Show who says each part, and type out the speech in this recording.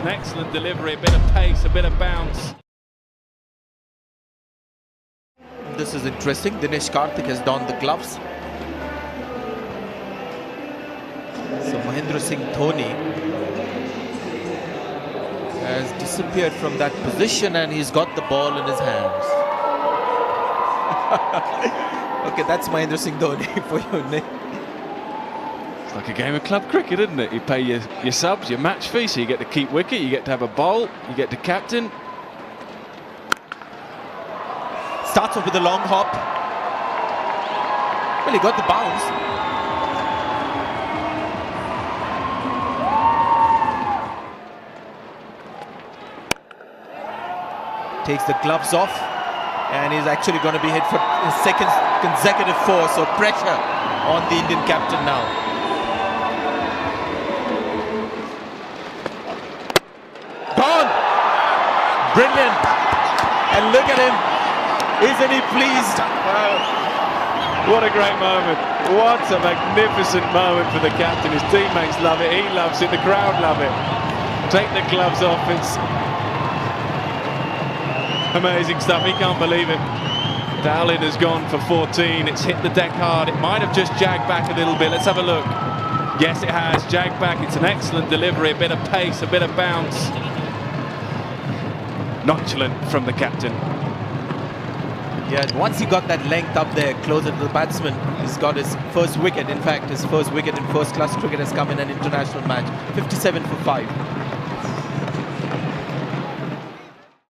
Speaker 1: an excellent delivery, a bit of pace, a bit of bounce.
Speaker 2: This is interesting. Dinesh Karthik has donned the gloves. So Mahendra Singh Dhoni has disappeared from that position and he's got the ball in his hands. Okay, that's Mahendra Singh Dhoni for you, Nick.
Speaker 1: It's like a game of club cricket, isn't it? You pay your subs, your match fee, so you get to keep wicket, you get to have a bowl, you get to captain.
Speaker 2: Starts off with a long hop. Well, he got the bounce. Takes the gloves off and he's actually going to be hit for his second consecutive four. So pressure on the Indian captain now. Gone! Brilliant! And look at him. Isn't he pleased?
Speaker 1: Wow. What a great moment. What a magnificent moment for the captain. His teammates love it, he loves it, the crowd love it. Take the gloves off, it's amazing stuff, he can't believe it. Dowling has gone for 14, it's hit the deck hard, it might have just jagged back a little bit, let's have a look. Yes, it has, jagged back, it's an excellent delivery, a bit of pace, a bit of bounce. Nonchalant from the captain.
Speaker 2: Yeah, once he got that length up there, closer to the batsman, he's got his first wicket. In fact, his first wicket in first-class cricket has come in an international match. 57 for 5.